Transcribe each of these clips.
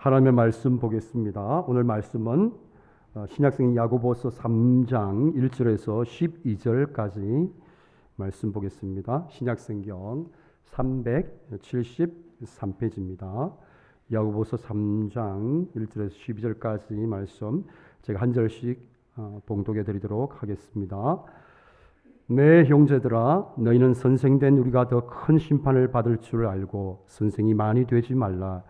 하나님의 말씀 보겠습니다. 오늘 말씀은 신약성경 야고보서 3장 1절에서 12절까지 말씀 보겠습니다. 신약성경 373페이지입니다. 야고보서 3장 1절에서 12절까지 말씀 제가 한 절씩 봉독해 드리도록 하겠습니다. 내 형제들아, 너희는 선생된 우리가 더 큰 심판을 받을 줄 알고 선생이 많이 되지 말라.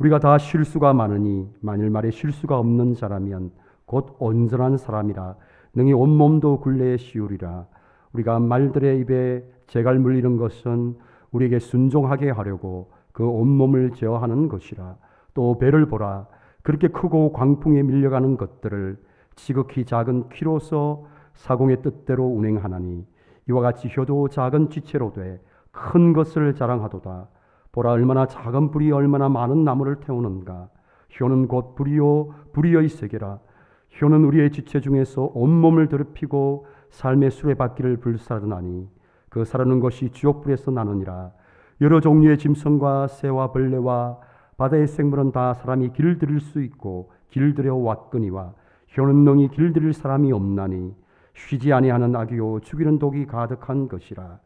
우리가 다 실수가 많으니 만일 말에 실수가 없는 자라면 곧 온전한 사람이라 능히 온몸도 굴레에 씌우리라. 우리가 말들의 입에 재갈 물리는 것은 우리에게 순종하게 하려고 그 온몸을 제어하는 것이라. 또 배를 보라. 그렇게 크고 광풍에 밀려가는 것들을 지극히 작은 키로서 사공의 뜻대로 운행하나니 이와 같이 혀도 작은 지체로 돼 큰 것을 자랑하도다. 보라, 얼마나 작은 불이 얼마나 많은 나무를 태우는가. 혀는 곧 불이요 불이의 세계라. 혀는 우리의 지체 중에서 온몸을 더럽히고 삶의 수레바퀴를 불사르나니 그 사르는 것이 지옥불에서 나느니라. 여러 종류의 짐승과 새와 벌레와 바다의 생물은 다 사람이 길들일 수 있고 길들여 왔거니와 혀는 능히 길들일 사람이 없나니 쉬지 아니하는 악이요 죽이는 독이 가득한 것이라.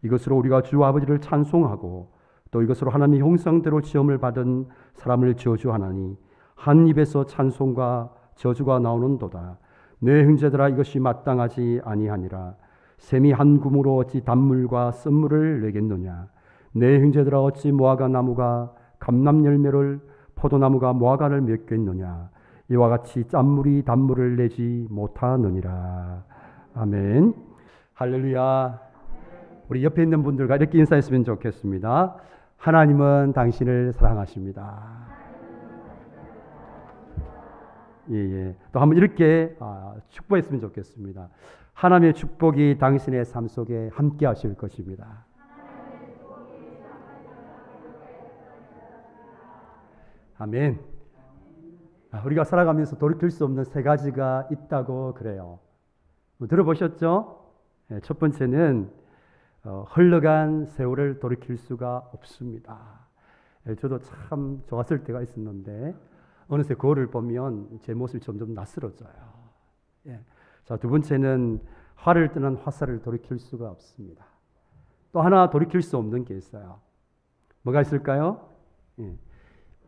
이것으로 우리가 주 아버지를 찬송하고 또 이것으로 하나님의 형상대로 지음을 받은 사람을 저주하나니 한 입에서 찬송과 저주가 나오는도다. 내 형제들아, 이것이 마땅하지 아니하니라. 샘이 한 구멍으로 어찌 단물과 쓴물을 내겠느냐. 내 형제들아, 어찌 무화과 나무가 감람 열매를 포도나무가 무화과를 맺겠느냐. 이와 같이 짠물이 단물을 내지 못하느니라. 아멘. 할렐루야. 우리 옆에 있는 분들과 이렇게 인사했으면 좋겠습니다. 하나님은 당신을 사랑하십니다. 예. 또 한번 이렇게 축복했으면 좋겠습니다. 하나님의 축복이 당신의 삶 속에 함께 하실 것입니다. 아멘. 우리가 살아가면서 돌이킬 수 없는 세 가지가 있다고 그래요. 들어보셨죠? 첫 번째는 흘러간 세월을 돌이킬 수가 없습니다. 저도 참 좋았을 때가 있었는데 어느새 거울을 보면 제 모습이 점점 낯설어져요. 자, 두 번째는 화를 뜨는 화살을 돌이킬 수가 없습니다. 또 하나 돌이킬 수 없는 게 있어요. 뭐가 있을까요?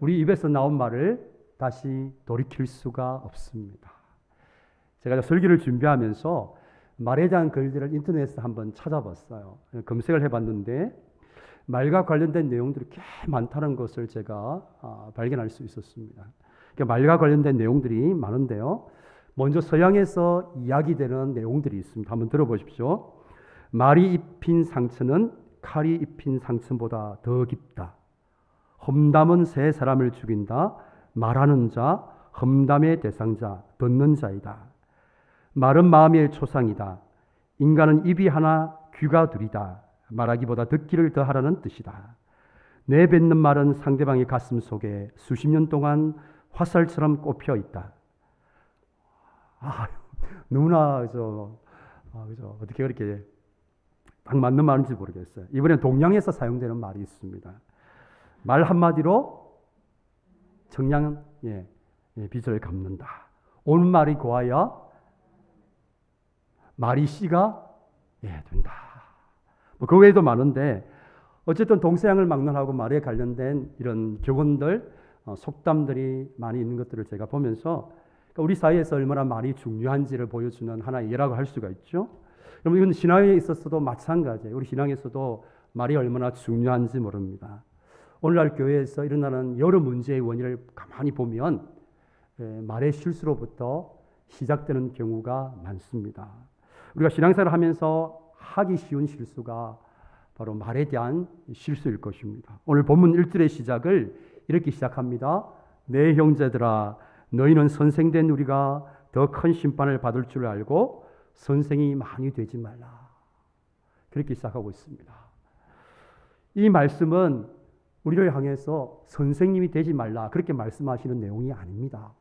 우리 입에서 나온 말을 다시 돌이킬 수가 없습니다. 제가 설교를 준비하면서 말에 대한 글들을 인터넷에서 한번 찾아봤어요. 검색을 해봤는데 말과 관련된 내용들이 꽤 많다는 것을 제가 발견할 수 있었습니다. 그러니까 말과 관련된 내용들이 많은데요. 먼저 서양에서 이야기되는 내용들이 있습니다. 한번 들어보십시오. 말이 입힌 상처는 칼이 입힌 상처보다 더 깊다. 험담은 세 사람을 죽인다. 말하는 자, 험담의 대상자, 듣는 자이다. 말은 마음의 초상이다. 인간은 입이 하나, 귀가 둘이다. 말하기보다 듣기를 더 하라는 뜻이다. 내뱉는 말은 상대방의 가슴 속에 수십 년 동안 화살처럼 꼽혀 있다. 너무나 어떻게 그렇게 딱 맞는 말인지 모르겠어요. 이번엔 동양에서 사용되는 말이 있습니다. 말 한마디로 정량 빚을 갚는다. 온 말이 고하여 말이 씨가 된다. 그 외에도 많은데 어쨌든 동서양을 막론하고 말에 관련된 이런 교훈들, 속담들이 많이 있는 것들을 제가 보면서 우리 사회에서 얼마나 말이 중요한지를 보여주는 하나의 예라고 할 수가 있죠. 여러분, 이건 신앙에 있어서도 마찬가지예요. 우리 신앙에서도 말이 얼마나 중요한지 모릅니다. 오늘날 교회에서 일어나는 여러 문제의 원인을 가만히 보면 말의 실수로부터 시작되는 경우가 많습니다. 우리가 신앙생활을 하면서 하기 쉬운 실수가 바로 말에 대한 실수일 것입니다. 오늘 본문 1절의 시작을 이렇게 시작합니다. 내 형제들아, 너희는 선생된 우리가 더 큰 심판을 받을 줄 알고 선생이 많이 되지 말라. 그렇게 시작하고 있습니다. 이 말씀은 우리를 향해서 선생님이 되지 말라 그렇게 말씀하시는 내용이 아닙니다.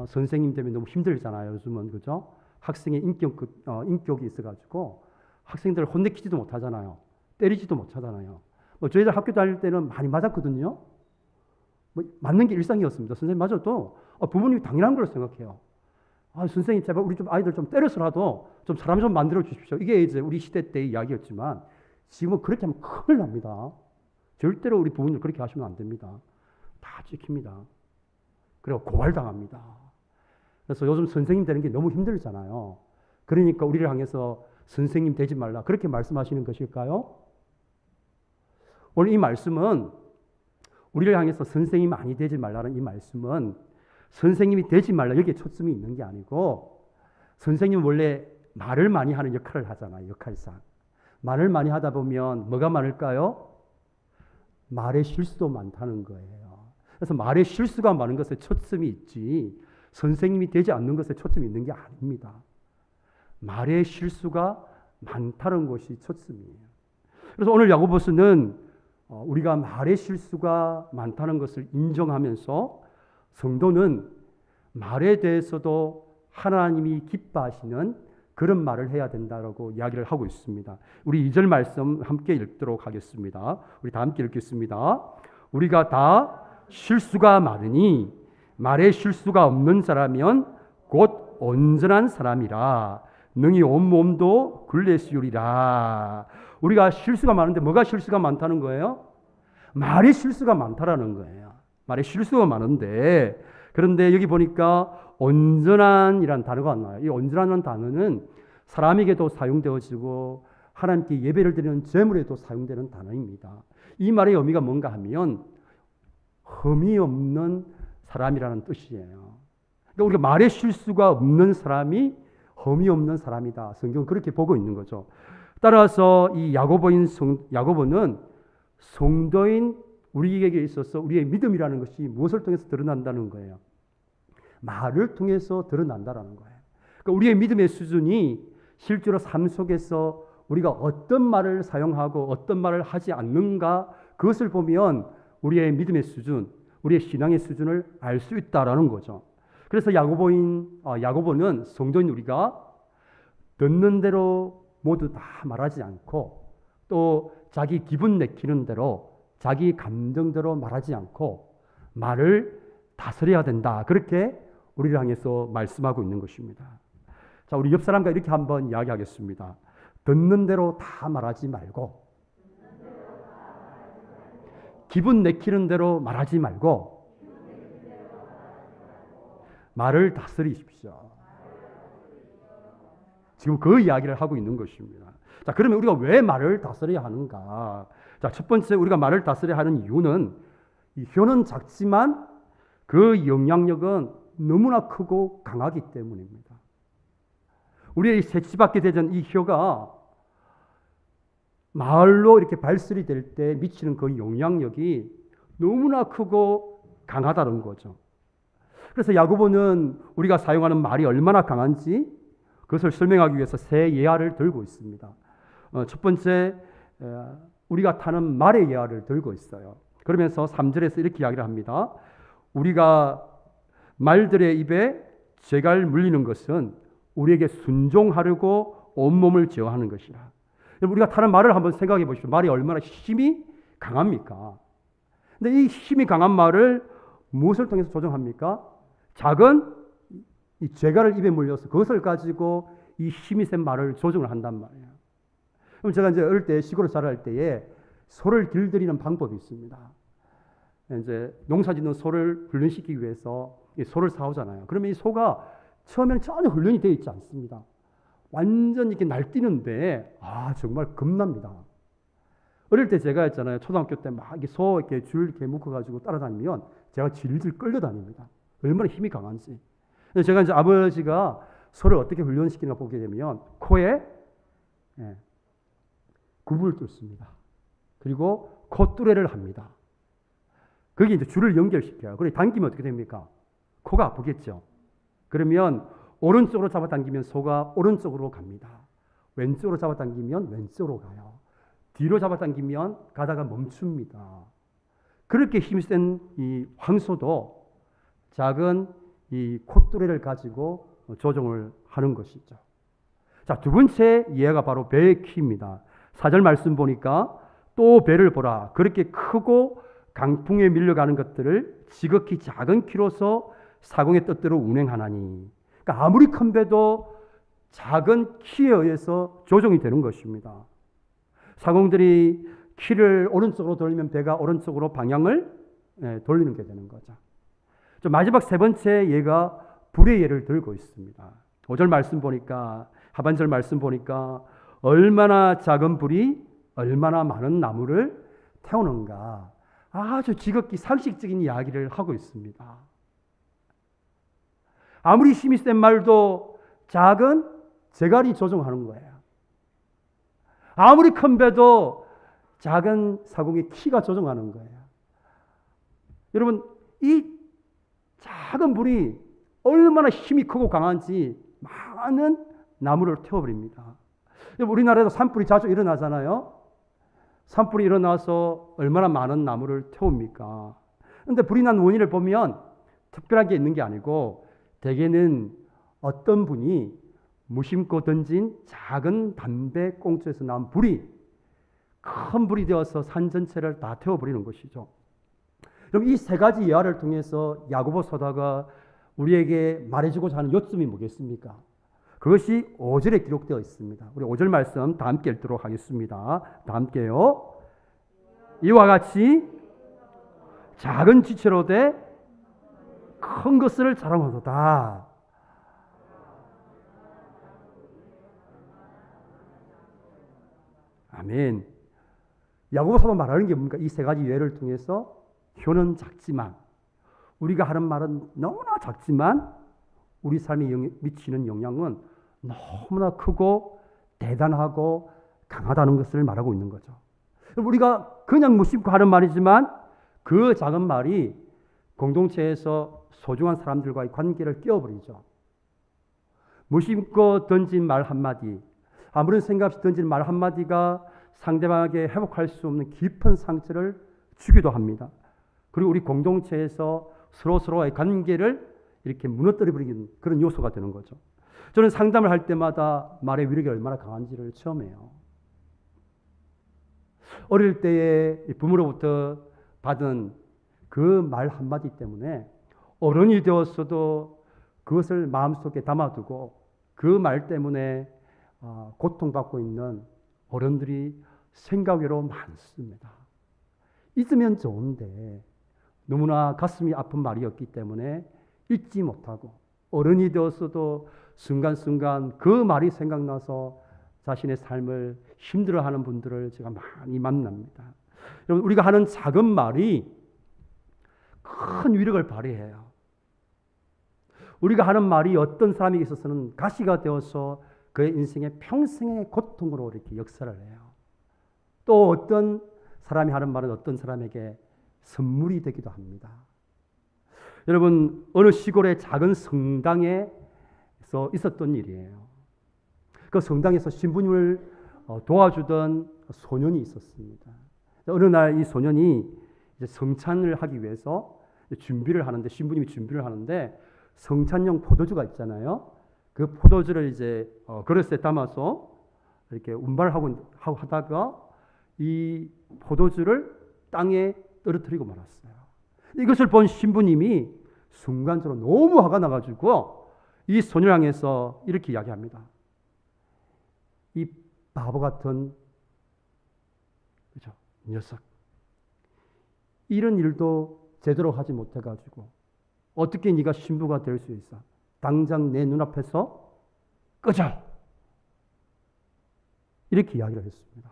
선생님 때문에 너무 힘들잖아요. 요즘은, 그죠? 학생의 인격이 있어가지고 학생들을 혼내키지도 못하잖아요. 때리지도 못하잖아요. 저희들 학교 다닐 때는 많이 맞았거든요. 뭐 맞는 게 일상이었습니다. 선생님마저도 부모님이 당연한 걸로 생각해요. 선생님 제발 우리 좀 아이들 좀 때려서라도 좀 사람 좀 만들어 주십시오. 이게 이제 우리 시대 때의 이야기였지만 지금은 그렇게 하면 큰일 납니다. 절대로 우리 부모님 그렇게 하시면 안 됩니다. 다 찍힙니다. 그리고 고발당합니다. 그래서 요즘 선생님 되는 게 너무 힘들잖아요. 그러니까 우리를 향해서 선생님 되지 말라 그렇게 말씀하시는 것일까요? 오늘 이 말씀은 우리를 향해서 선생님 많이 되지 말라는 이 말씀은 선생님이 되지 말라 여기에 초점이 있는 게 아니고 선생님은 원래 말을 많이 하는 역할을 하잖아요. 역할상. 말을 많이 하다 보면 뭐가 많을까요? 말의 실수도 많다는 거예요. 그래서 말의 실수가 많은 것에 초점이 있지 선생님이 되지 않는 것에 초점이 있는 게 아닙니다. 말의 실수가 많다는 것이 초점이에요. 그래서 오늘 야고보서는 우리가 말의 실수가 많다는 것을 인정하면서 성도는 말에 대해서도 하나님이 기뻐하시는 그런 말을 해야 된다라고 이야기를 하고 있습니다. 우리 2절 말씀 함께 읽도록 하겠습니다. 우리 다 함께 읽겠습니다. 우리가 다 실수가 많으니 말에 실수가 없는 사람이면 곧 온전한 사람이라 능히 온몸도 굴레시우리라. 우리가 실수가 많은데 뭐가 실수가 많다는 거예요? 말의 실수가 많다라는 거예요. 말의 실수가 많은데 그런데 여기 보니까 온전한이라는 단어가 나와요. 이 온전한이라는 단어는 사람에게도 사용되어지고 하나님께 예배를 드리는 제물에도 사용되는 단어입니다. 이 말의 의미가 뭔가 하면 흠이 없는 사람이라는 뜻이에요. 그러니까 우리가 말의 실수가 없는 사람이 흠이 없는 사람이다. 성경은 그렇게 보고 있는 거죠. 따라서 이 야고보는 성도인 우리에게 있어서 우리의 믿음이라는 것이 무엇을 통해서 드러난다는 거예요? 말을 통해서 드러난다는 거예요. 그러니까 우리의 믿음의 수준이 실제로 삶 속에서 우리가 어떤 말을 사용하고 어떤 말을 하지 않는가 그것을 보면 우리의 믿음의 수준, 우리의 신앙의 수준을 알 수 있다라는 거죠. 그래서 야고보는 성도인 우리가 듣는 대로 모두 다 말하지 않고 또 자기 기분 내키는 대로 자기 감정대로 말하지 않고 말을 다스려야 된다. 그렇게 우리를 향해서 말씀하고 있는 것입니다. 자, 우리 옆 사람과 이렇게 한번 이야기하겠습니다. 듣는 대로 다 말하지 말고 기분 내키는 대로 말하지 말고 말을 다스리십시오. 지금 그 이야기를 하고 있는 것입니다. 자, 그러면 우리가 왜 말을 다스려야 하는가? 자, 첫 번째 우리가 말을 다스려야 하는 이유는 이 혀는 작지만 그 영향력은 너무나 크고 강하기 때문입니다. 우리의 새치받게 되던 이 혀가 말로 이렇게 발설이 될 때 미치는 그 영향력이 너무나 크고 강하다는 거죠. 그래서 야고보는 우리가 사용하는 말이 얼마나 강한지 그것을 설명하기 위해서 세 예화를 들고 있습니다. 첫 번째, 우리가 타는 말의 예화를 들고 있어요. 그러면서 3절에서 이렇게 이야기를 합니다. 우리가 말들의 입에 재갈 물리는 것은 우리에게 순종하려고 온몸을 제어하는 것이라. 우리가 타는 말을 한번 생각해 보십시오. 말이 얼마나 힘이 강합니까? 근데 이 힘이 강한 말을 무엇을 통해서 조정합니까? 작은 이 재갈을 입에 물려서 그것을 가지고 이 힘이 센 말을 조정을 한단 말이에요. 그럼 제가 이제 어릴 때 시골에 자랄 때에 소를 길들이는 방법이 있습니다. 이제 농사 짓는 소를 훈련시키기 위해서 이 소를 사오잖아요. 그러면 이 소가 처음에는 전혀 훈련이 되어 있지 않습니다. 완전 이렇게 날뛰는데 정말 겁납니다. 어릴 때 제가 했잖아요. 초등학교 때 막 소 이렇게 줄 이렇게 묶어가지고 따라다니면 제가 질질 끌려다닙니다. 얼마나 힘이 강한지. 제가 이제 아버지가 소를 어떻게 훈련시키는가 보게 되면 코에 굽을 뚫습니다. 그리고 콧뚜레를 합니다. 거기 이제 줄을 연결시켜요. 그리고 당기면 어떻게 됩니까? 코가 아프겠죠. 그러면 오른쪽으로 잡아당기면 소가 오른쪽으로 갑니다. 왼쪽으로 잡아당기면 왼쪽으로 가요. 뒤로 잡아당기면 가다가 멈춥니다. 그렇게 힘이 센 이 황소도 작은 이 콧뚜레를 가지고 조종을 하는 것이죠. 자, 두 번째 예가 바로 배의 키입니다. 4절 말씀 보니까 또 배를 보라. 그렇게 크고 강풍에 밀려가는 것들을 지극히 작은 키로서 사공의 뜻대로 운행하나니. 그러니까 아무리 큰 배도 작은 키에 의해서 조종이 되는 것입니다. 사공들이 키를 오른쪽으로 돌리면 배가 오른쪽으로 방향을 돌리는 게 되는 거죠. 마지막 세 번째 예가 불의 예를 들고 있습니다. 5절 말씀 보니까, 하반절 말씀 보니까 얼마나 작은 불이 얼마나 많은 나무를 태우는가, 아주 지극히 상식적인 이야기를 하고 있습니다. 아무리 힘이 센 말도 작은 제갈이 조종하는 거예요. 아무리 큰 배도 작은 사공의 키가 조종하는 거예요. 여러분, 이 작은 불이 얼마나 힘이 크고 강한지 많은 나무를 태워버립니다. 우리나라에도 산불이 자주 일어나잖아요. 산불이 일어나서 얼마나 많은 나무를 태웁니까? 그런데 불이 난 원인을 보면 특별한 게 있는 게 아니고 대개는 어떤 분이 무심코 던진 작은 담배 꽁초에서 나온 불이 큰 불이 되어서 산 전체를 다 태워버리는 것이죠. 그럼 이 세 가지 예화를 통해서 야고보 서다가 우리에게 말해주고자 하는 요점이 뭐겠습니까? 그것이 5절에 기록되어 있습니다. 우리 5절 말씀 다 함께 읽도록 하겠습니다. 다 함께요. 이와 같이 작은 지체로 돼 큰 것을 자랑하도다. 아멘. 야고보서도 말하는 게 뭡니까? 이 세 가지 예를 통해서 효는 작지만, 우리가 하는 말은 너무나 작지만 우리 삶에 미치는 영향은 너무나 크고 대단하고 강하다는 것을 말하고 있는 거죠. 우리가 그냥 무심코 하는 말이지만 그 작은 말이 공동체에서 소중한 사람들과의 관계를 깨어버리죠. 무심코 던진 말 한마디, 아무런 생각 없이 던진 말 한마디가 상대방에게 회복할 수 없는 깊은 상처를 주기도 합니다. 그리고 우리 공동체에서 서로서로의 관계를 이렇게 무너뜨려버리는 그런 요소가 되는 거죠. 저는 상담을 할 때마다 말의 위력이 얼마나 강한지를 체험해요. 어릴 때에 부모로부터 받은 그 말 한마디 때문에 어른이 되었어도 그것을 마음속에 담아두고 그 말 때문에 고통받고 있는 어른들이 생각 외로 많습니다. 잊으면 좋은데 너무나 가슴이 아픈 말이었기 때문에 잊지 못하고 어른이 되었어도 순간순간 그 말이 생각나서 자신의 삶을 힘들어하는 분들을 제가 많이 만납니다. 여러분, 우리가 하는 작은 말이 큰 위력을 발휘해요. 우리가 하는 말이 어떤 사람에게 있어서는 가시가 되어서 그의 인생의 평생의 고통으로 이렇게 역사를 해요. 또 어떤 사람이 하는 말은 어떤 사람에게 선물이 되기도 합니다. 여러분, 어느 시골의 작은 성당에서 있었던 일이에요. 그 성당에서 신부님을 도와주던 소년이 있었습니다. 어느 날 이 소년이 이제 성찬을 하기 위해서 준비를 하는데, 신부님이 준비를 하는데 성찬용 포도주가 있잖아요. 그 포도주를 이제 그릇에 담아서 이렇게 운반하고 하다가 이 포도주를 땅에 떨어뜨리고 말았어요. 이것을 본 신부님이 순간적으로 너무 화가 나가지고 이 소녀를 향해서 이렇게 이야기합니다. 이 바보 같은 그죠? 녀석. 이런 일도 제대로 하지 못해가지고 어떻게 네가 신부가 될 수 있어? 당장 내 눈앞에서 꺼져! 이렇게 이야기를 했습니다.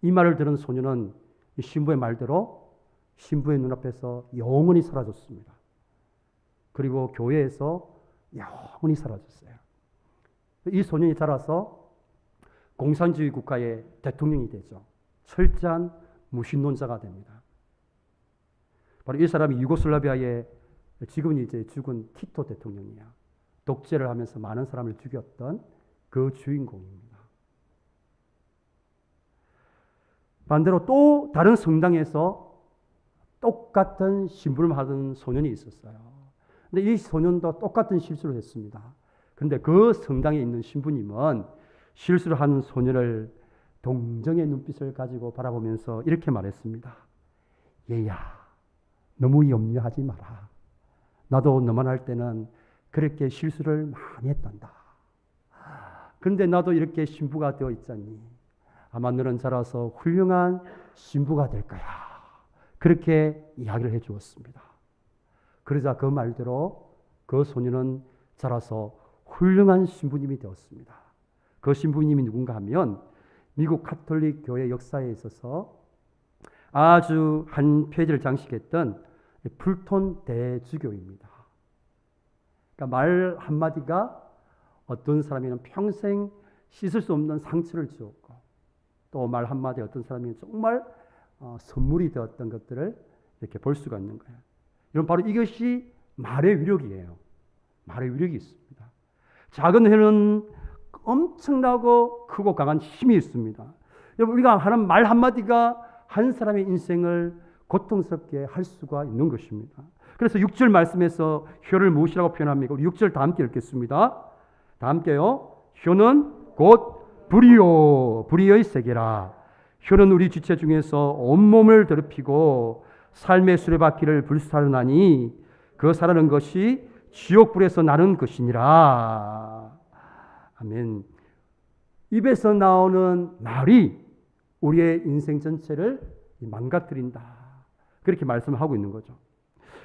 이 말을 들은 소녀는 이 신부의 말대로 신부의 눈앞에서 영원히 사라졌습니다. 그리고 교회에서 영원히 사라졌어요. 이 소년이 자라서 공산주의 국가의 대통령이 되죠. 철저한 무신론자가 됩니다. 바로 이 사람이 유고슬라비아의 지금은 이제 죽은 티토 대통령이야. 독재를 하면서 많은 사람을 죽였던 그 주인공입니다. 반대로 또 다른 성당에서 똑같은 심부름을 하던 소년이 있었어요. 근데 이 소년도 똑같은 실수를 했습니다. 그런데 그 성당에 있는 신부님은 실수를 한 소년을 동정의 눈빛을 가지고 바라보면서 이렇게 말했습니다. 얘야, 너무 염려하지 마라. 나도 너만 할 때는 그렇게 실수를 많이 했단다. 그런데 나도 이렇게 신부가 되어 있잖니. 아마 너는 자라서 훌륭한 신부가 될 거야. 그렇게 이야기를 해 주었습니다. 그러자 그 말대로 그 소녀는 자라서 훌륭한 신부님이 되었습니다. 그 신부님이 누군가 하면 미국 가톨릭 교회 역사에 있어서 아주 한 페이지를 장식했던 풀톤 대주교입니다. 그러니까 말 한마디가 어떤 사람에게는 평생 씻을 수 없는 상처를 주었고, 또 말 한마디 어떤 사람에게는 정말 선물이 되었던 것들을 이렇게 볼 수가 있는 거예요. 여러분, 바로 이것이 말의 위력이에요. 말의 위력이 있습니다. 작은 혀는 엄청나고 크고 강한 힘이 있습니다. 여러분, 우리가 하는 말 한마디가 한 사람의 인생을 고통스럽게 할 수가 있는 것입니다. 그래서 6절 말씀에서 혀를 무엇이라고 표현합니까? 우리 6절 다 함께 읽겠습니다. 다 함께요. 혀는 곧 불의의 세계라. 혀는 우리 지체 중에서 온몸을 더럽히고 삶의 수레바퀴를 불사르나니 그 사르는 것이 지옥불에서 나는 것이니라. 아멘. 입에서 나오는 말이 우리의 인생 전체를 망가뜨린다. 그렇게 말씀하고 있는 거죠.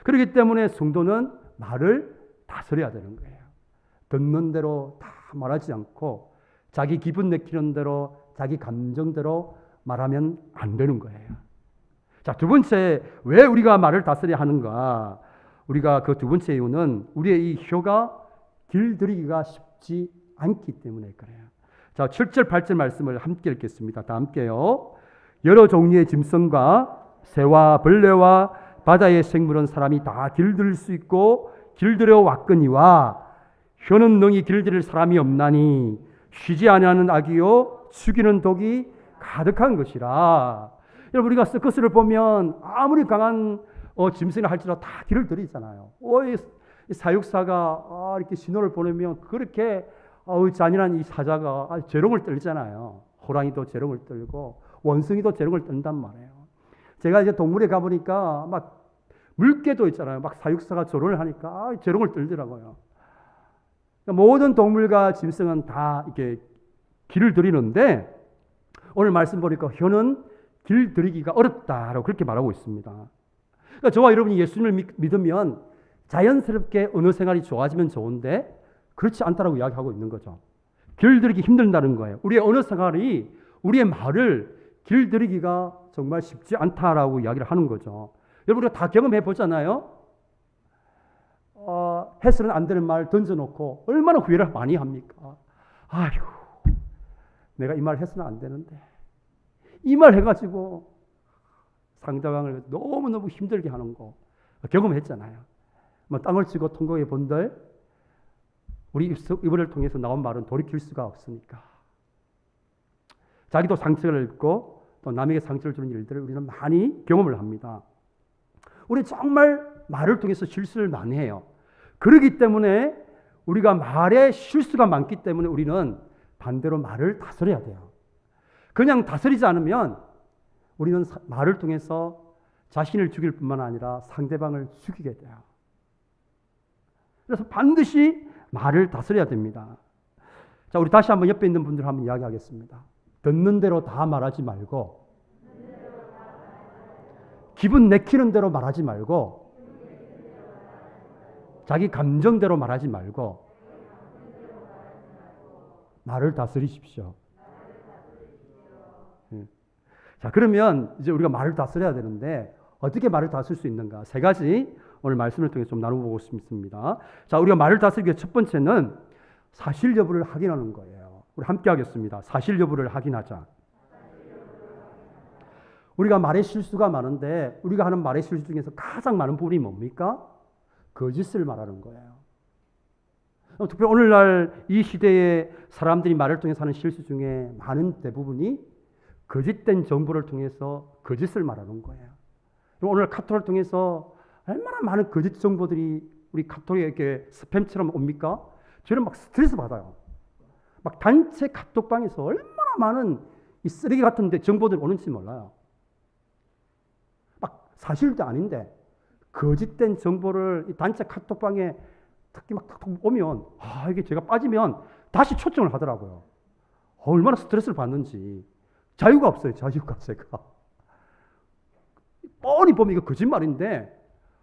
그렇기 때문에 성도는 말을 다스려야 되는 거예요. 듣는 대로 다 말하지 않고 자기 기분 내키는 대로 자기 감정대로 말하면 안 되는 거예요. 자, 두 번째, 왜 우리가 말을 다스려야 하는가? 우리가 그 두 번째 이유는 우리의 이 혀가 길들이기가 쉽지 않기 때문에 그래요. 자, 7절 8절 말씀을 함께 읽겠습니다. 다 함께요. 여러 종류의 짐승과 새와 벌레와 바다의 생물은 사람이 다 길들일 수 있고 길들여 왔거니와 혀는 능히 길들일 사람이 없나니 쉬지 아니하는 악이요 죽이는 독이 가득한 것이라. 여러분, 우리가 서커스를 보면 아무리 강한 짐승을 할지라도 다 길을 들이잖아요. 이 사육사가 이렇게 신호를 보내면 그렇게 잔인한 이 사자가 재롱을 떨잖아요. 호랑이도 재롱을 떨고 원숭이도 재롱을 떤단 말이에요. 제가 이제 동물에 가보니까 막 물개도 있잖아요. 막 사육사가 조롱을 하니까 재롱을 떨더라고요. 그러니까 모든 동물과 짐승은 다 이렇게 길을 들이는데 오늘 말씀 보니까 혀는 길 들이기가 어렵다라고 그렇게 말하고 있습니다. 그러니까 저와 여러분이 예수님을 믿으면 자연스럽게 언어 생활이 좋아지면 좋은데 그렇지 않다라고 이야기하고 있는 거죠. 길들이기 힘들다는 거예요. 우리의 언어 생활이 우리의 말을 길들이기가 정말 쉽지 않다라고 이야기를 하는 거죠. 여러분, 우리가 다 경험해 보잖아요. 해서는 안 되는 말 던져놓고 얼마나 후회를 많이 합니까? 아휴, 내가 이 말 해서는 안 되는데 이 말 해가지고 상대방을 너무너무 힘들게 하는 거 경험했잖아요. 뭐 땅을 치고 통곡해 본들 우리 입을 통해서 나온 말은 돌이킬 수가 없으니까 자기도 상처를 입고 또 남에게 상처를 주는 일들을 우리는 많이 경험을 합니다. 우리 정말 말을 통해서 실수를 많이 해요. 그렇기 때문에 우리가 말에 실수가 많기 때문에 우리는 반대로 말을 다스려야 돼요. 그냥 다스리지 않으면 우리는 말을 통해서 자신을 죽일 뿐만 아니라 상대방을 죽이게 돼요. 그래서 반드시 말을 다스려야 됩니다. 자, 우리 다시 한번 옆에 있는 분들 한번 이야기하겠습니다. 듣는 대로 다 말하지 말고 기분 내키는 대로 말하지 말고 자기 감정대로 말하지 말고 말을 다스리십시오. 자, 그러면 이제 우리가 말을 다스려야 되는데 어떻게 말을 다스릴 수 있는가? 세 가지 오늘 말씀을 통해서 좀 나눠보고 싶습니다. 자, 우리가 말을 다스리기 위해 첫 번째는 사실 여부를 확인하는 거예요. 우리 함께 하겠습니다. 사실 여부를 확인하자. 우리가 말의 실수가 많은데 우리가 하는 말의 실수 중에서 가장 많은 부분이 뭡니까? 거짓을 말하는 거예요. 특별히 오늘날 이 시대에 사람들이 말을 통해서 하는 실수 중에 많은 대부분이 거짓된 정보를 통해서 거짓을 말하는 거예요. 오늘 카톡을 통해서 얼마나 많은 거짓 정보들이 우리 카톡에 스팸처럼 옵니까? 저는 막 스트레스 받아요. 막 단체 카톡방에서 얼마나 많은 이 쓰레기 같은 정보들이 오는지 몰라요. 막 사실도 아닌데 거짓된 정보를 이 단체 카톡방에 특히 막 탁탁 오면 이게 제가 빠지면 다시 초청을 하더라고요. 얼마나 스트레스를 받는지. 자유가 없어요. 자유가 제가. 뻔히 보면 이거 거짓말인데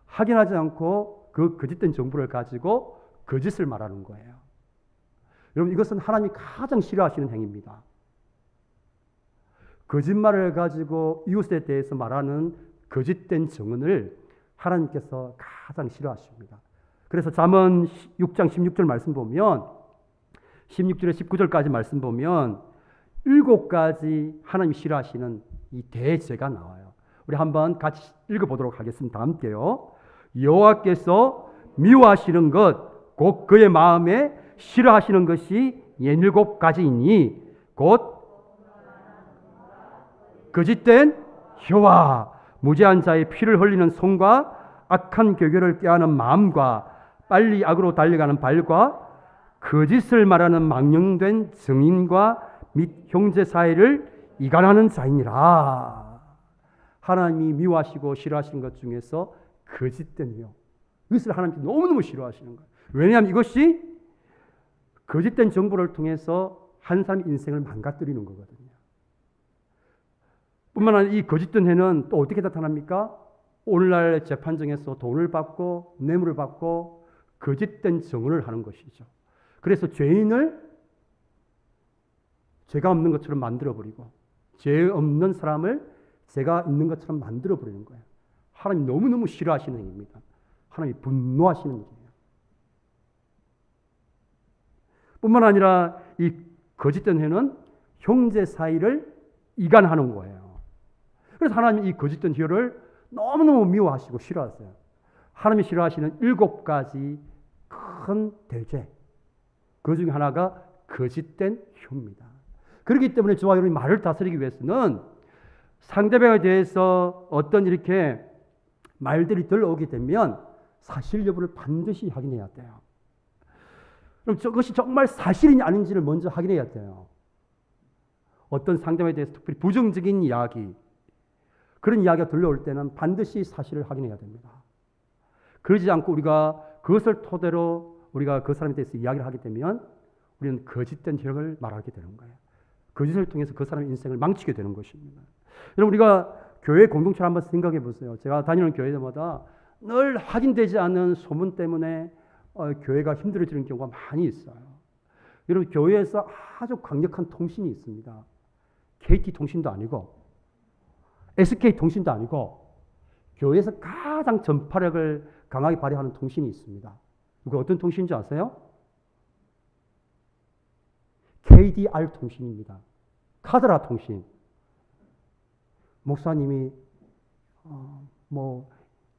확인하지 않고 그 거짓된 정보를 가지고 거짓을 말하는 거예요. 여러분, 이것은 하나님이 가장 싫어하시는 행위입니다. 거짓말을 가지고 이웃에 대해서 말하는 거짓된 증언을 하나님께서 가장 싫어하십니다. 그래서 잠언 6장 16절 말씀 보면 16절에 19절까지 말씀 보면 7가지 하나님이 싫어하시는 이 대죄가 나와요. 우리 한번 같이 읽어보도록 하겠습니다. 함께요. 여호와께서 미워하시는 것, 곧 그의 마음에 싫어하시는 것이 67가지이니 곧 거짓된 혀와 무죄한 자의 피를 흘리는 손과 악한 교교를 꾀하는 마음과 빨리 악으로 달려가는 발과 거짓을 말하는 망령된 증인과 및 형제 사이를 이간하는 자이니라. 하나님이 미워하시고 싫어하시는 것 중에서 거짓된 혀, 이것을 하나님께 너무너무 싫어하시는 거예요. 왜냐하면 이것이 거짓된 정보를 통해서 한 사람의 인생을 망가뜨리는 거거든요. 뿐만 아니라 이 거짓된 해는 또 어떻게 나타납니까? 오늘날 재판정에서 돈을 받고 뇌물을 받고 거짓된 증언을 하는 것이죠. 그래서 죄인을 죄가 없는 것처럼 만들어버리고 죄 없는 사람을 죄가 있는 것처럼 만들어버리는 거예요. 하나님이 너무너무 싫어하시는 일입니다. 하나님이 분노하시는 일이에요. 뿐만 아니라 이 거짓된 해는 형제 사이를 이간하는 거예요. 그래서 하나님이 이 거짓된 혀를 너무너무 미워하시고 싫어하세요. 하나님이 싫어하시는 7가지 큰 대죄, 그 중에 하나가 거짓된 혀입니다. 그렇기 때문에 저와 여러분이 말을 다스리기 위해서는 상대방에 대해서 어떤 이렇게 말들이 들어오게 되면 사실 여부를 반드시 확인해야 돼요. 그럼 저것이 정말 사실이 아닌지를 먼저 확인해야 돼요. 어떤 상대방에 대해서 특별히 부정적인 이야기, 그런 이야기가 들려올 때는 반드시 사실을 확인해야 됩니다. 그러지 않고 우리가 그것을 토대로 우리가 그 사람에 대해서 이야기를 하게 되면 우리는 거짓된 혀를 말하게 되는 거예요. 거짓을 통해서 그 사람의 인생을 망치게 되는 것입니다. 여러분, 우리가 교회 공동체를 한번 생각해 보세요. 제가 다니는 교회마다 늘 확인되지 않는 소문 때문에 교회가 힘들어지는 경우가 많이 있어요. 여러분, 교회에서 아주 강력한 통신이 있습니다. KT통신도 아니고 SK통신도 아니고 교회에서 가장 전파력을 강하게 발휘하는 통신이 있습니다. 그거 어떤 통신인지 아세요? KDR 통신입니다. 카드라 통신. 목사님이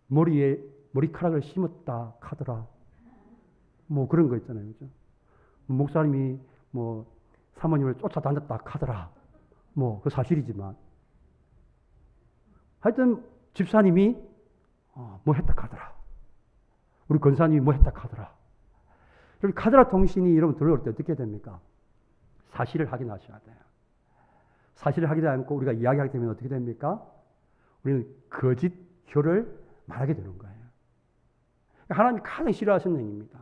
머리에 머리카락을 심었다 카드라. 그런 거 있잖아요. 그죠? 목사님이 사모님을 쫓아다녔다 카드라. 그 사실이지만 하여튼 집사님이 했다 카드라. 우리 권사님이 했다 카드라. 여러분, 카드라 통신이 여러분 들어올 때 어떻게 됩니까? 사실을 확인하셔야 돼요. 사실을 확인하지 않고 우리가 이야기하게 되면 어떻게 됩니까? 우리는 거짓 혀를 말하게 되는 거예요. 하나님이 가장 싫어하시는 행위입니다.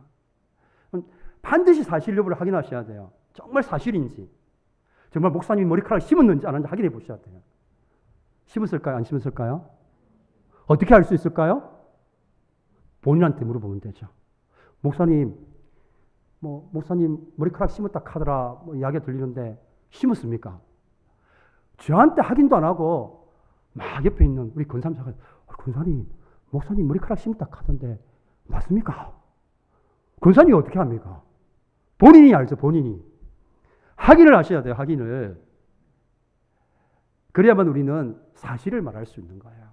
반드시 사실 여부를 확인하셔야 돼요. 정말 사실인지, 정말 목사님이 머리카락을 심었는지 안 했는지 확인해 보셔야 돼요. 심었을까요? 안 심었을까요? 어떻게 알 수 있을까요? 본인한테 물어보면 되죠. 목사님, 목사님 머리카락 심었다 카더라 이야기가 들리는데 심었습니까? 저한테 확인도 안 하고 막 옆에 있는 우리 권사님사가 권사님, 목사님 머리카락 심었다 카던데 맞습니까? 권사님이 어떻게 합니까? 본인이 알죠, 본인이. 확인을 하셔야 돼요, 확인을. 그래야만 우리는 사실을 말할 수 있는 거예요.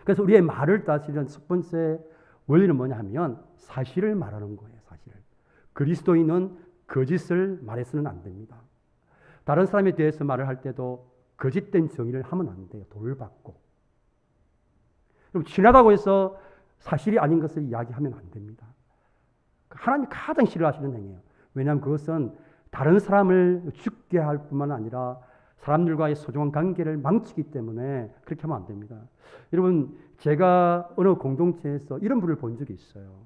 그래서 우리의 말을 다스리는 첫 번째 원리는 뭐냐 하면 사실을 말하는 거예요, 사실을. 그리스도인은 거짓을 말해서는 안 됩니다. 다른 사람에 대해서 말을 할 때도 거짓된 정의를 하면 안 돼요, 돌을 받고. 그럼 친하다고 해서 사실이 아닌 것을 이야기하면 안 됩니다. 하나님이 가장 싫어하시는 행위예요. 왜냐하면 그것은 다른 사람을 죽게 할 뿐만 아니라 사람들과의 소중한 관계를 망치기 때문에 그렇게 하면 안 됩니다. 여러분, 제가 어느 공동체에서 이런 분을 본 적이 있어요.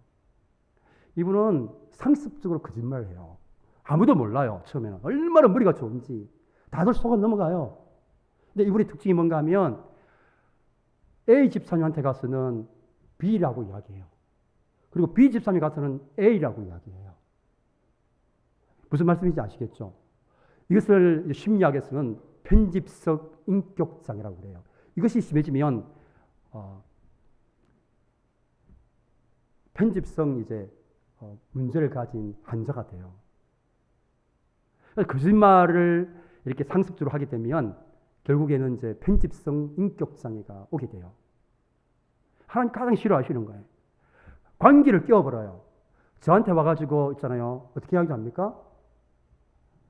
이분은 상습적으로 거짓말을 해요. 아무도 몰라요. 처음에는 얼마나 머리가 좋은지 다들 속아 넘어가요. 근데 이분의 특징이 뭔가 하면 A 집사님한테 가서는 B라고 이야기해요. 그리고 B 집사님 가서는 A라고 이야기해요. 무슨 말씀인지 아시겠죠? 이것을 심리학에서는 편집성 인격장애라고 그래요. 이것이 심해지면 편집성 문제를 가진 환자가 돼요. 거짓말을 이렇게 상습적으로 하게 되면 결국에는 편집성 인격장애가 오게 돼요. 하나님 가장 싫어하시는 거예요. 관계를 깨워버려요. 저한테 와가지고 있잖아요. 어떻게 이야기합니까?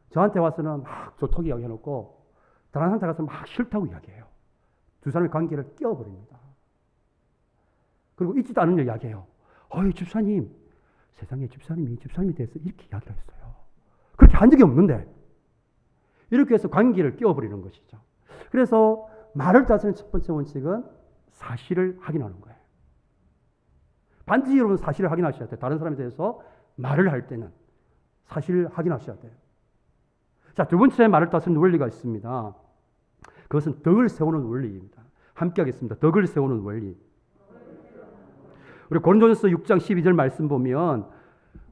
저한테 와서는 막 좋다고 이야기해놓고 다른 사람한테 가서 막 싫다고 이야기해요. 두 사람의 관계를 깨워버립니다. 그리고 있지도 않은 일 이야기해요. 집사님, 세상에 집사님이 대해서 이렇게 이야기를 했어요. 그렇게 한 적이 없는데 이렇게 해서 관계를 깨워버리는 것이죠. 그래서 말을 다스리는 첫 번째 원칙은 사실을 확인하는 거예요. 반드시 여러분 사실을 확인하셔야 돼요. 다른 사람에 대해서 말을 할 때는 사실을 확인하셔야 돼요. 자, 두 번째 말을 다스리는 원리가 있습니다. 그것은 덕을 세우는 원리입니다. 함께 하겠습니다. 덕을 세우는 원리. 우리 고린도전서 6장 12절 말씀 보면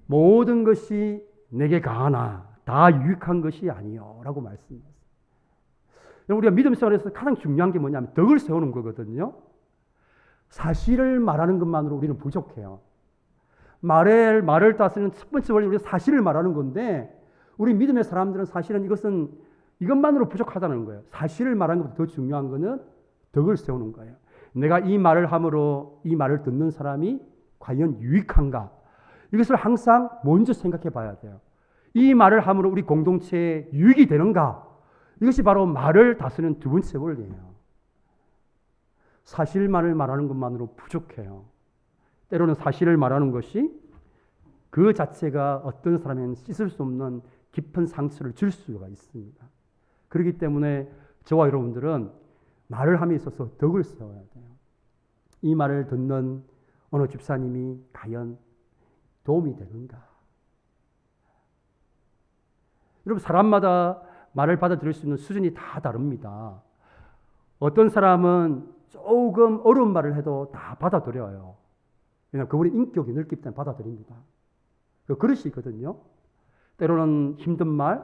모든 것이 내게 가하나 다 유익한 것이 아니요 라고 말씀합니다. 우리가 믿음 생활에서 가장 중요한 게 뭐냐면 덕을 세우는 거거든요. 사실을 말하는 것만으로 우리는 부족해요. 말을 다스리는 첫 번째 원리, 우리가 사실을 말하는 건데 우리 믿음의 사람들은 사실은 이것만으로 부족하다는 거예요. 사실을 말하는 것보다 더 중요한 거는 덕을 세우는 거예요. 내가 이 말을 함으로 이 말을 듣는 사람이 과연 유익한가? 이것을 항상 먼저 생각해 봐야 돼요. 이 말을 함으로 우리 공동체에 유익이 되는가? 이것이 바로 말을 다스리는 두 번째 원리예요. 사실만을 말하는 것만으로 부족해요. 때로는 사실을 말하는 것이 그 자체가 어떤 사람에는 씻을 수 없는 깊은 상처를 줄 수가 있습니다. 그렇기 때문에 저와 여러분들은 말을 함에 있어서 덕을 세워야 돼요. 이 말을 듣는 어느 집사님이 과연 도움이 되는가? 여러분, 사람마다 말을 받아들일 수 있는 수준이 다 다릅니다. 어떤 사람은 조금 어려운 말을 해도 다 받아들여요. 왜냐하면 그분의 인격이 넓기 때문에 받아들입니다. 그릇이 있거든요. 때로는 힘든 말,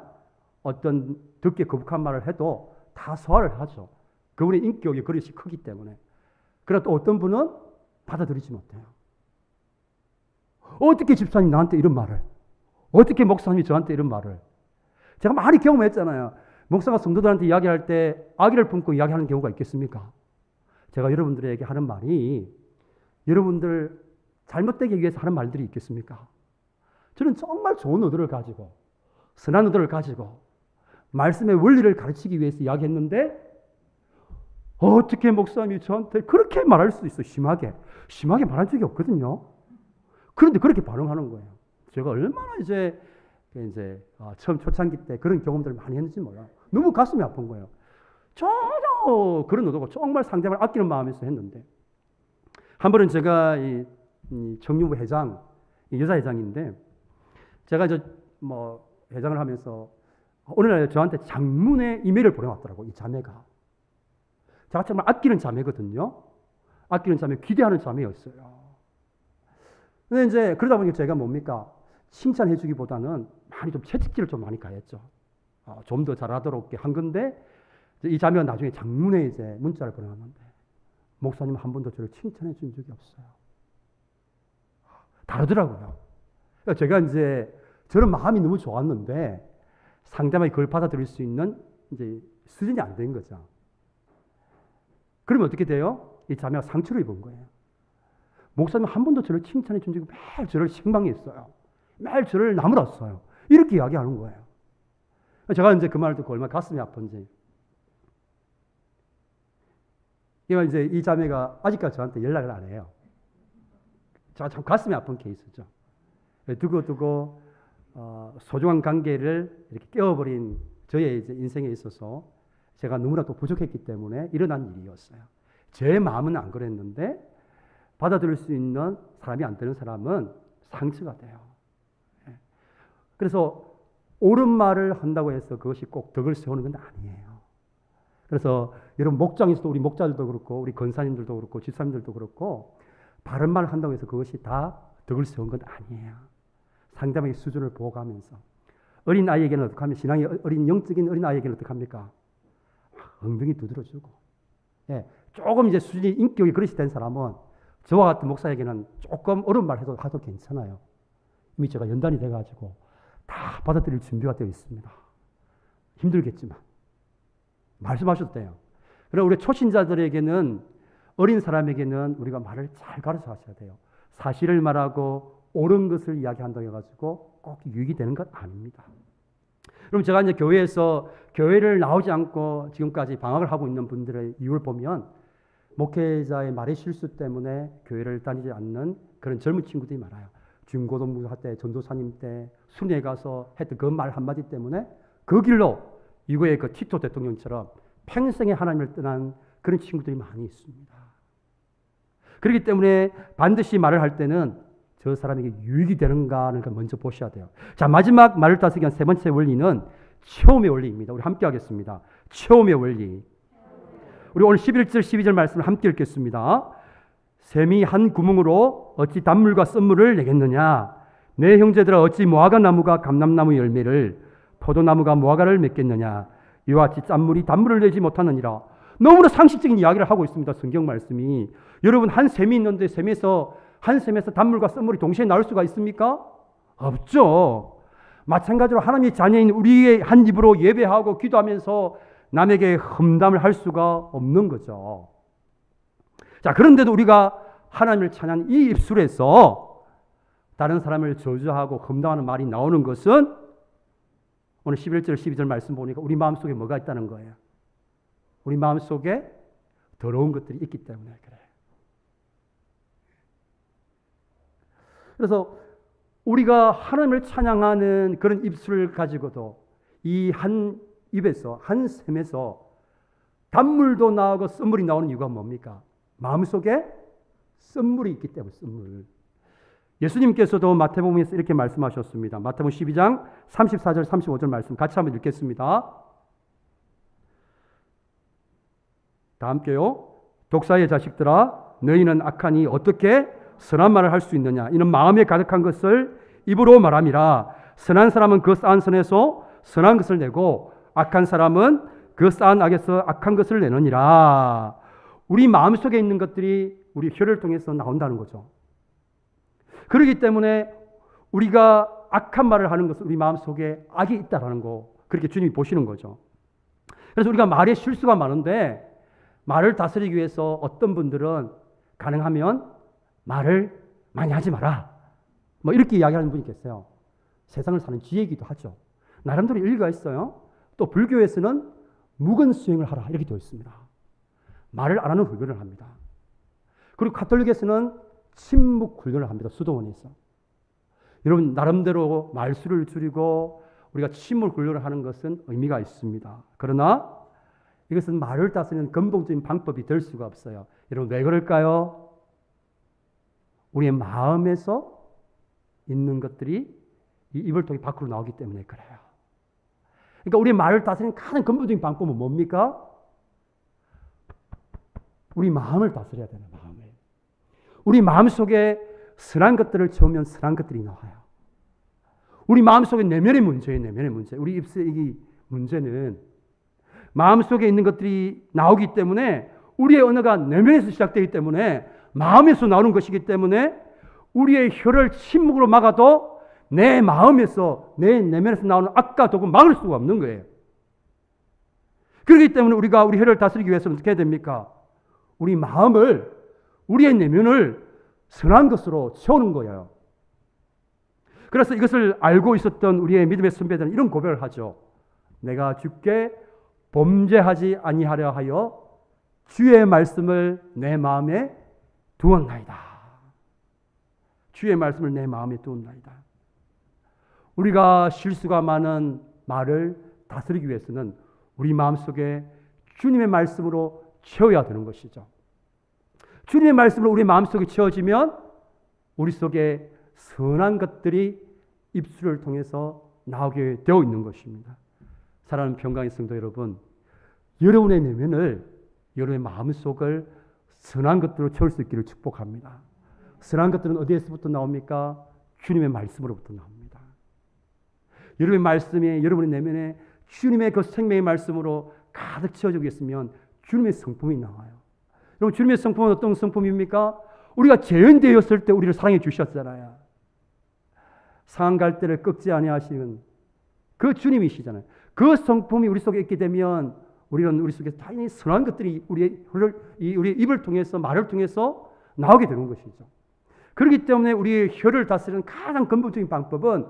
어떤 듣기 거북한 말을 해도 다 소화를 하죠. 그분의 인격의 그릇이 크기 때문에. 그러나 또 어떤 분은 받아들이지 못해요. 어떻게 집사님 나한테 이런 말을? 어떻게 목사님이 저한테 이런 말을? 제가 많이 경험했잖아요. 목사가 성도들한테 이야기할 때 악의를 품고 이야기하는 경우가 있겠습니까? 제가 여러분들에게 하는 말이 여러분들 잘못되기 위해서 하는 말들이 있겠습니까? 저는 정말 좋은 의도를 가지고 선한 의도를 가지고 말씀의 원리를 가르치기 위해서 이야기했는데 어떻게 목사님이 저한테 그렇게 말할 수 있어? 심하게 말한 적이 없거든요. 그런데 그렇게 반응하는 거예요. 제가 얼마나 처음 초창기 때 그런 경험들을 많이 했는지 몰라요. 너무 가슴이 아픈 거예요. 전혀 그런 의도가 정말 상대방을 아끼는 마음에서 했는데 한 번은 제가 이 청년부 회장, 여자 회장인데 제가 회장을 하면서 어느 날 저한테 장문의 이메일을 보내왔더라고. 이 자매가. 제가 정말 아끼는 자매거든요. 아끼는 자매, 기대하는 자매였어요. 근데 그러다 보니까 제가 뭡니까? 칭찬해 주기보다는 많이 좀 채찍질을 좀 많이 가했죠. 좀 더 잘하도록 한 건데 이 자매가 나중에 장문에 문자를 보내왔는데 목사님 한 번도 저를 칭찬해 준 적이 없어요. 다르더라고요. 제가 저런 마음이 너무 좋았는데 상대방이 그걸 받아들일 수 있는 수준이 안 된 거죠. 그러면 어떻게 돼요? 이 자매가 상처를 입은 거예요. 목사님 한 번도 저를 칭찬해 준 적이 매일 저를 책망했어요. 매일 저를 나무랐어요. 이렇게 이야기하는 거예요. 제가 그 말을 듣고 얼마나 가슴이 아픈지. 이 자매가 아직까지 저한테 연락을 안 해요. 제가 참 가슴이 아픈 케이스죠. 두고 소중한 관계를 이렇게 깨워버린 저의 인생에 있어서 제가 너무나 또 부족했기 때문에 일어난 일이었어요. 제 마음은 안 그랬는데 받아들일 수 있는 사람이 안 되는 사람은 상처가 돼요. 그래서 옳은 말을 한다고 해서 그것이 꼭 덕을 세우는 건 아니에요. 그래서 여러분 목장에서도 우리 목자들도 그렇고 우리 권사님들도 그렇고 집사님들도 그렇고 바른 말을 한다고 해서 그것이 다 덕을 세운 건 아니에요. 상대방의 수준을 보고가면서 어린 아이에게는 어떻게 하면 신앙이 어린 영적인 어린 아이에게는 어떻게 합니까? 엉덩이 두드려주고 조금 이제 수준이 인격이 그릇이 된 사람은 저와 같은 목사에게는 조금 어려운 말 해도 괜찮아요. 이미 제가 연단이 돼가지고 다 받아들일 준비가 되어 있습니다. 힘들겠지만 말씀하셔도 돼요. 그러나 우리 초신자들에게는 어린 사람에게는 우리가 말을 잘 가르쳐 하셔야 돼요. 사실을 말하고 옳은 것을 이야기한다고 해가지고 꼭 유익이 되는 건 아닙니다. 그럼 제가 이제 교회에서 교회를 나오지 않고 지금까지 방학을 하고 있는 분들의 이유를 보면 목회자의 말의 실수 때문에 교회를 다니지 않는 그런 젊은 친구들이 많아요. 중고등부 때 전도사님 때 순회에 가서 했던 그 말 한마디 때문에 그 길로 미국의 그 티토 대통령처럼 평생에 하나님을 떠난 그런 친구들이 많이 있습니다. 그렇기 때문에 반드시 말을 할 때는 저 사람에게 유익이 되는가를 먼저 보셔야 돼요. 자, 마지막 말을 다스리기 위한 세 번째 원리는 체험의 원리입니다. 우리 함께 하겠습니다. 체험의 원리. 우리 오늘 11절 12절 말씀을 함께 읽겠습니다. 샘이 한 구멍으로 어찌 단물과 썬물을 내겠느냐? 내 형제들아 어찌 무화과 나무가 감람나무 열매를 포도나무가 무화과를 맺겠느냐? 이와 같이 짠물이 단물을 내지 못하느니라. 너무나 상식적인 이야기를 하고 있습니다. 성경 말씀이. 여러분 한 샘이 있는데 한 샘에서 단물과 썬물이 동시에 나올 수가 있습니까? 없죠. 마찬가지로 하나님의 자녀인 우리의 한 입으로 예배하고 기도하면서 남에게 험담을 할 수가 없는 거죠. 자, 그런데도 우리가 하나님을 찬양하는 이 입술에서 다른 사람을 저주하고 험담하는 말이 나오는 것은 오늘 11절 12절 말씀 보니까 우리 마음속에 뭐가 있다는 거예요. 우리 마음속에 더러운 것들이 있기 때문에 그래요. 그래서 우리가 하나님을 찬양하는 그런 입술을 가지고도 이 한 입에서 한 샘에서 단물도 나오고 썬물이 나오는 이유가 뭡니까? 마음속에 썬물이 있기 때문에 썬물. 예수님께서도 마태복음에서 이렇게 말씀하셨습니다. 마태복음 12장 34절 35절 말씀 같이 한번 읽겠습니다. 다 함께요. 독사의 자식들아 너희는 악하니 어떻게 선한 말을 할 수 있느냐? 이는 마음에 가득한 것을 입으로 말함이라. 선한 사람은 그 쌓은 선에서 선한 것을 내고 악한 사람은 그 쌓은 악에서 악한 것을 내느니라. 우리 마음속에 있는 것들이 우리 혀를 통해서 나온다는 거죠. 그렇기 때문에 우리가 악한 말을 하는 것은 우리 마음속에 악이 있다라는 거 그렇게 주님이 보시는 거죠. 그래서 우리가 말에 실수가 많은데 말을 다스리기 위해서 어떤 분들은 가능하면 말을 많이 하지 마라. 뭐 이렇게 이야기하는 분이 계세요. 세상을 사는 지혜이기도 하죠. 나름대로 일리가 있어요. 또 불교에서는 묵은 수행을 하라 이렇게 되어 있습니다. 말을 안 하는 훈련을 합니다. 그리고 가톨릭에서는 침묵 훈련을 합니다. 수도원에서. 여러분 나름대로 말수를 줄이고 우리가 침묵 훈련을 하는 것은 의미가 있습니다. 그러나 이것은 말을 다스리는 근본적인 방법이 될 수가 없어요. 여러분 왜 그럴까요? 우리의 마음에서 있는 것들이 이 입을 통해 밖으로 나오기 때문에 그래요. 그러니까 우리의 말을 다스리는 가장 근본적인 방법은 뭡니까? 우리 마음을 다스려야 되는 마음을. 우리 마음속에 선한 것들을 채우면 선한 것들이 나와요. 우리 마음속에 내면의 문제예요. 내면의 문제. 우리 입술의 문제는 마음속에 있는 것들이 나오기 때문에 우리의 언어가 내면에서 시작되기 때문에 마음에서 나오는 것이기 때문에 우리의 혀를 침묵으로 막아도 내 마음에서 내 내면에서 나오는 악과 독은 막을 수가 없는 거예요. 그렇기 때문에 우리가 우리 혀를 다스리기 위해서는 어떻게 해야 됩니까? 우리 마음을 우리의 내면을 선한 것으로 채우는 거예요. 그래서 이것을 알고 있었던 우리의 믿음의 선배들은 이런 고백을 하죠. 내가 주께 범죄하지 아니하려 하여 주의 말씀을 내 마음에 두었나이다. 주의 말씀을 내 마음에 두었나이다. 우리가 실수가 많은 말을 다스리기 위해서는 우리 마음속에 주님의 말씀으로 채워야 되는 것이죠. 주님의 말씀으로 우리 마음속에 채워지면 우리 속에 선한 것들이 입술을 통해서 나오게 되어 있는 것입니다. 사랑하는 평강의 성도 여러분, 여러분의 내면을, 여러분의 마음속을 선한 것들로 채울 수 있기를 축복합니다. 선한 것들은 어디에서부터 나옵니까? 주님의 말씀으로부터 나옵니다. 여러분의 말씀이 여러분의 내면에 주님의 그 생명의 말씀으로 가득 채워지고 있으면 주님의 성품이 나와요. 여러분, 주님의 성품은 어떤 성품입니까? 우리가 죄인되었을 때 우리를 사랑해 주셨잖아요. 상한 갈대를 꺾지 아니하시는 그 주님이시잖아요. 그 성품이 우리 속에 있게 되면 우리는 우리 속에 당연히 선한 것들이 우리의 입을 통해서, 말을 통해서 나오게 되는 것이죠. 그렇기 때문에 우리의 혀를 다스리는 가장 근본적인 방법은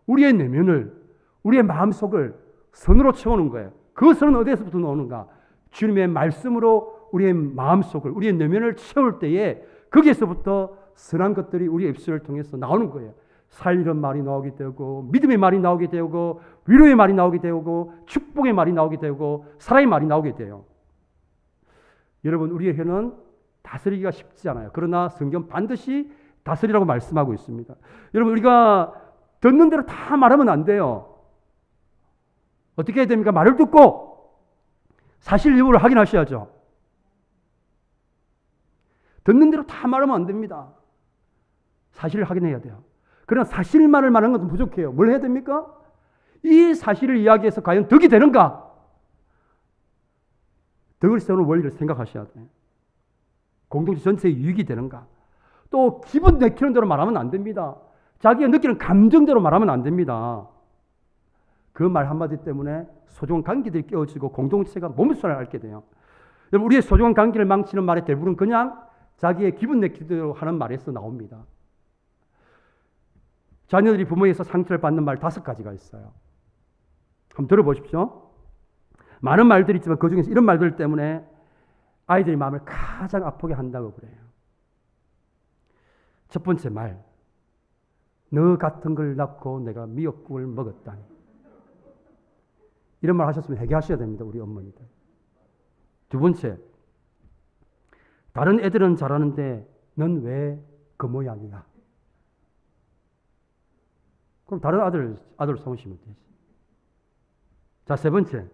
우리의 내면을, 우리의 마음속을 선으로 채우는 거예요. 그 선은 어디에서부터 나오는가? 주님의 말씀으로 우리의 마음속을, 우리의 내면을 채울 때에 거기에서부터 선한 것들이 우리의 입술을 통해서 나오는 거예요. 살리는 말이 나오게 되고, 믿음의 말이 나오게 되고, 위로의 말이 나오게 되고, 축복의 말이 나오게 되고, 사랑의 말이 나오게 돼요. 여러분, 우리의 혀는 다스리기가 쉽지 않아요. 그러나 성경 반드시 다스리라고 말씀하고 있습니다. 여러분, 우리가 듣는 대로 다 말하면 안 돼요. 어떻게 해야 됩니까? 말을 듣고 사실 여부를 확인하셔야죠. 듣는 대로 다 말하면 안 됩니다. 사실을 확인해야 돼요. 그러나 사실만을 말하는 것은 부족해요. 뭘 해야 됩니까? 이 사실을 이야기해서 과연 덕이 되는가? 덕을 세우는 원리를 생각하셔야 돼요. 공동체 전체에 유익이 되는가? 또 기분 내키는 대로 말하면 안 됩니다. 자기가 느끼는 감정대로 말하면 안 됩니다. 그 말 한마디 때문에 소중한 관계들이 깨어지고 공동체가 몸살을 앓게 돼요. 여러분, 우리의 소중한 관계를 망치는 말의 대부분 그냥 자기의 기분 내키대로 하는 말에서 나옵니다. 자녀들이 부모에게서 상처를 받는 말 5가지가 있어요. 한번 들어보십시오. 많은 말들이 있지만 그 중에서 이런 말들 때문에 아이들의 마음을 가장 아프게 한다고 그래요. 첫 번째 말, 너 같은 걸 낳고 내가 미역국을 먹었다니. 이런 말 하셨으면 회개하셔야 됩니다, 우리 어머니들. 두 번째, 다른 애들은 잘하는데 넌 왜 그 모양이야? 그럼 다른 아들 성으시면 되지. 자, 세 번째,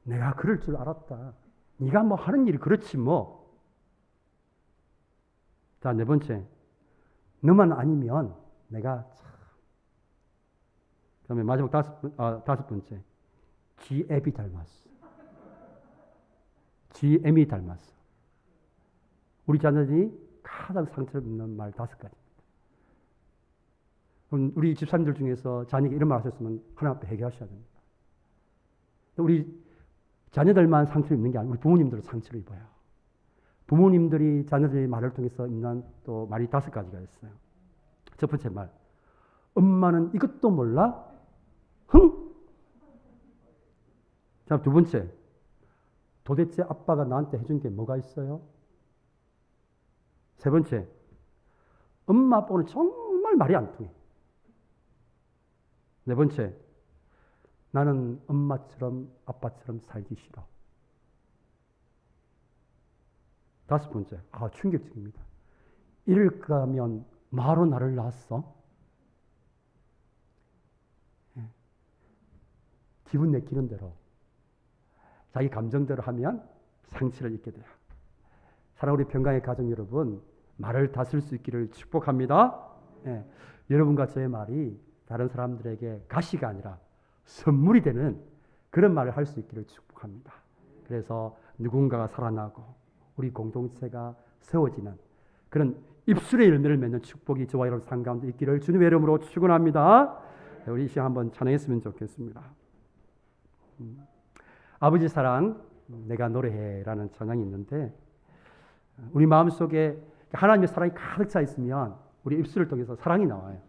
내가 그럴 줄 알았다. 네가 뭐 하는 일이 그렇지 뭐. 자, 네 번째, 너만 아니면 내가 참. 그다음에 마지막 다섯 번째, GM이 닮았어. GM이 닮았어. 우리 자녀들이 가장 상처를 입는 말 5가지. 그럼 우리 집사님들 중에서 자녀에게 이런 말 하셨으면 하나님 앞에 회개하셔야 됩니다. 우리 자녀들만 상처를 입는 게 아니고 우리 부모님들도 상처를 입어요. 부모님들이 자녀들의 말을 통해서 입는 또 말이 5가지가 있어요. 첫 번째 말, 엄마는 이것도 몰라? 흥? 자, 두 번째, 도대체 아빠가 나한테 해준 게 뭐가 있어요? 세 번째, 엄마 아빠는 정말 말이 안 통해. 네 번째, 나는 엄마처럼 아빠처럼 살기 싫어. 다섯 번째, 충격적입니다. 이럴까 하면 마로 나를 낳았어? 기분 내키는 대로, 자기 감정대로 하면 상처를 입게 돼요. 사랑하는 우리 평강의 가정 여러분, 말을 다스릴 수 있기를 축복합니다. 여러분과 저의 말이 다른 사람들에게 가시가 아니라 선물이 되는 그런 말을 할 수 있기를 축복합니다. 그래서 누군가가 살아나고 우리 공동체가 세워지는 그런 입술의 열매를 맺는 축복이 저와 여러분 삶 가운데 있기를 주님의 이름으로 축원합니다. 우리 이 시간 한번 찬양했으면 좋겠습니다. 아버지 사랑 내가 노래해라는 찬양이 있는데, 우리 마음속에 하나님의 사랑이 가득 차 있으면 우리 입술을 통해서 사랑이 나와요.